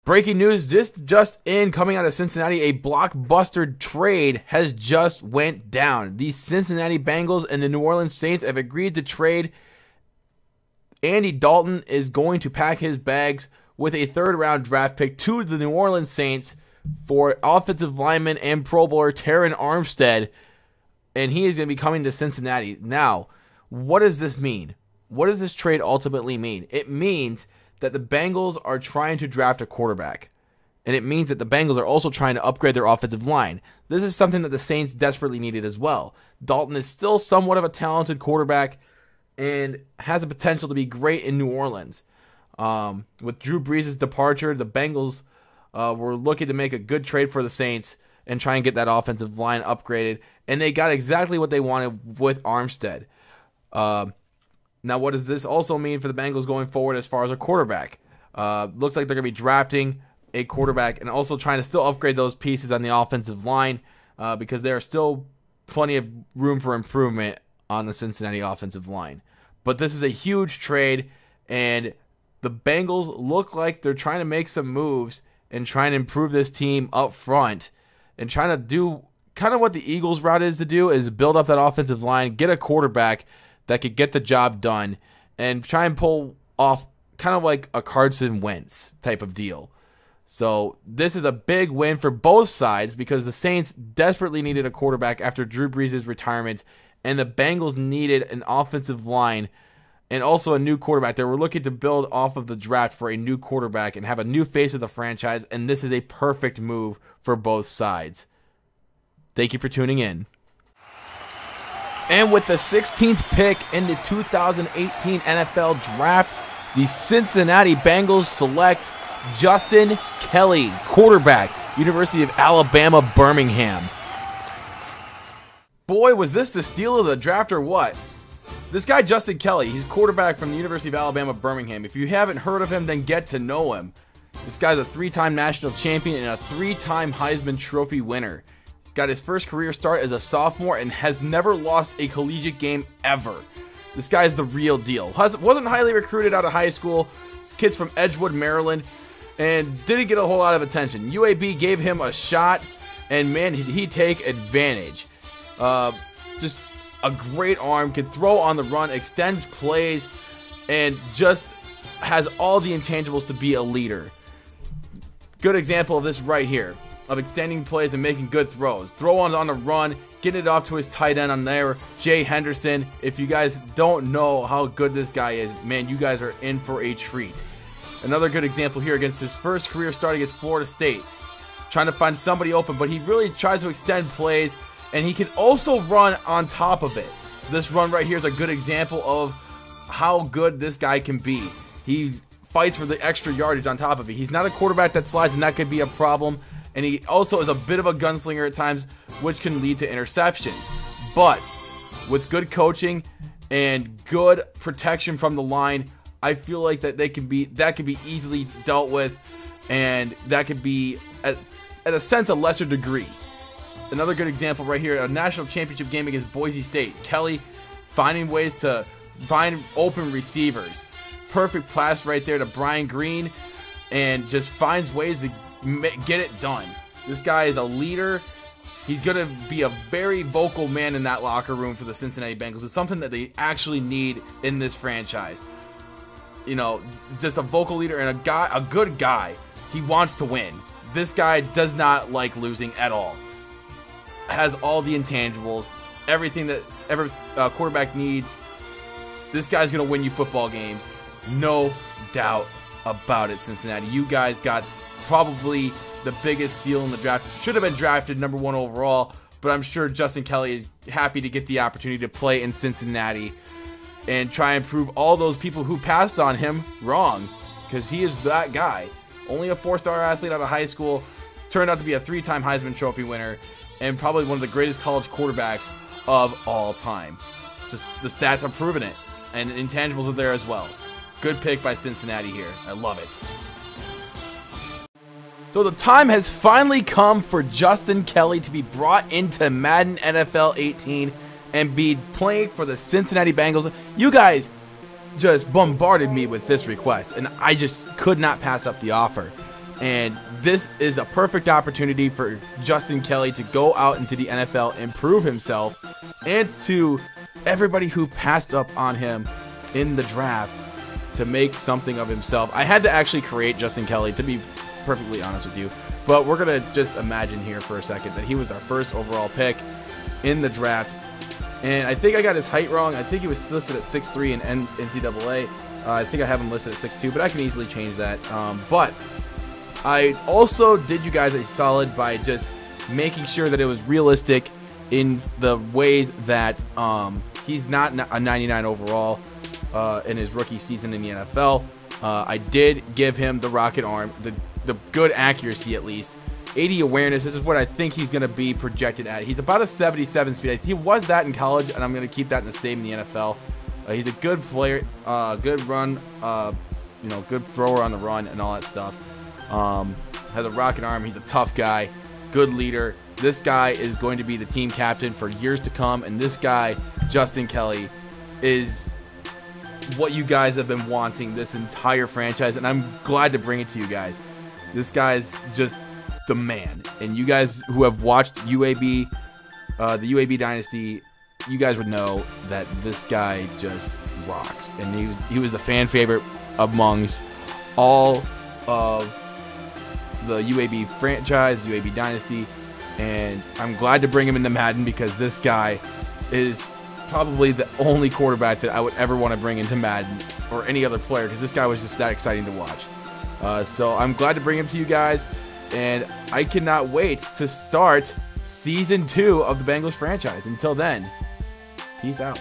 Breaking news just in, coming out of Cincinnati, a blockbuster trade has just went down. The Cincinnati Bengals and the New Orleans Saints have agreed to trade. Andy Dalton is going to pack his bags with a third-round draft pick to the New Orleans Saints for offensive lineman and Pro Bowler Terron Armstead, and he is going to be coming to Cincinnati. Now, what does this mean? What does this trade ultimately mean? It means that the Bengals are trying to draft a quarterback. And it means that the Bengals are also trying to upgrade their offensive line. This is something that the Saints desperately needed as well. Dalton is still somewhat of a talented quarterback and has the potential to be great in New Orleans. With Drew Brees' departure, the Bengals were looking to make a good trade for the Saints and try and get that offensive line upgraded. And they got exactly what they wanted with Armstead. Now, what does this also mean for the Bengals going forward as far as a quarterback? Looks like they're going to be drafting a quarterback and also trying to still upgrade those pieces on the offensive line because there are still plenty of room for improvement on the Cincinnati offensive line. But this is a huge trade, and the Bengals look like they're trying to make some moves and trying to improve this team up front and trying to do kind of what the Eagles' route is to do, is build up that offensive line, get a quarterback that could get the job done, and try and pull off kind of like a Carson Wentz type of deal. So this is a big win for both sides because the Saints desperately needed a quarterback after Drew Brees' retirement, and the Bengals needed an offensive line and also a new quarterback. They were looking to build off of the draft for a new quarterback and have a new face of the franchise, and this is a perfect move for both sides. Thank you for tuning in. And with the 16th pick in the 2018 NFL Draft, the Cincinnati Bengals select Justin Kelly, quarterback, University of Alabama, Birmingham. Boy, was this the steal of the draft or what? This guy, Justin Kelly, he's quarterback from the University of Alabama, Birmingham. If you haven't heard of him, then get to know him. This guy's a 3-time national champion and a 3-time Heisman Trophy winner. Got his first career start as a sophomore and has never lost a collegiate game ever. This guy's the real deal. Wasn't highly recruited out of high school. This kid's from Edgewood, Maryland, and didn't get a whole lot of attention. UAB gave him a shot, and man, he'd take advantage. Just a great arm, can throw on the run, extends plays, and just has all the intangibles to be a leader. Good example of this right here, of extending plays and making good throws. Throw on the run, getting it off to his tight end on there, Jay Henderson. If you guys don't know how good this guy is, man, you guys are in for a treat. Another good example here against his first career start against Florida State. Trying to find somebody open, but he really tries to extend plays, and he can also run on top of it. This run right here is a good example of how good this guy can be. He fights for the extra yardage on top of it. He's not a quarterback that slides, and that could be a problem. And he also is a bit of a gunslinger at times, which can lead to interceptions. But with good coaching and good protection from the line, I feel like that can be easily dealt with, and that could be at a sense a lesser degree. Another good example right here, a national championship game against Boise State. Kelly finding ways to find open receivers. Perfect pass right there to Brian Green, and just finds ways to get it done. This guy is a leader. He's going to be a very vocal man in that locker room for the Cincinnati Bengals. It's something that they actually need in this franchise. You know, just a vocal leader and a good guy. He wants to win. This guy does not like losing at all. Has all the intangibles, everything that every quarterback needs. This guy's going to win you football games. No doubt about it, Cincinnati. You guys got probably the biggest steal in the draft. Should have been drafted number 1 overall, but I'm sure Justin Kelly is happy to get the opportunity to play in Cincinnati and try and prove all those people who passed on him wrong, because he is that guy. Only a 4-star athlete out of high school, turned out to be a 3-time Heisman Trophy winner, and probably one of the greatest college quarterbacks of all time. Just the stats are proving it, and intangibles are there as well. Good pick by Cincinnati here. I love it. So the time has finally come for Justin Kelly to be brought into Madden NFL 18 and be playing for the Cincinnati Bengals. You guys just bombarded me with this request, and I just could not pass up the offer. And this is a perfect opportunity for Justin Kelly to go out into the NFL and prove himself, and to everybody who passed up on him in the draft to make something of himself. I had to actually create Justin Kelly, to be perfectly honest with you, but we're going to just imagine here for a second that he was our first overall pick in the draft. And I think I got his height wrong. I think he was listed at 6'3" in NCAA. I think I have him listed at 6'2", but I can easily change that. But I also did you guys a solid by just making sure that it was realistic in the ways that he's not a 99 overall in his rookie season in the NFL. I did give him the rocket arm, the good accuracy at least. 80 awareness, this is what I think he's going to be projected at. He's about a 77 speed. He was that in college, and I'm going to keep that in the same in the NFL. He's a good player, good run, good thrower on the run and all that stuff. Has a rocket arm. He's a tough guy, good leader. This guy is going to be the team captain for years to come, and this guy, Justin Kelly, is what you guys have been wanting this entire franchise, and I'm glad to bring it to you guys. This guy's just the man, and you guys who have watched UAB, the UAB dynasty, you guys would know that this guy just rocks, and he was the fan favorite amongst all of the UAB franchise, UAB dynasty, and I'm glad to bring him into Madden because this guy is probably the only quarterback that I would ever want to bring into Madden or any other player, because this guy was just that exciting to watch. So I'm glad to bring him to you guys, and I cannot wait to start Season 2 of the Bengals franchise. Until then, peace out.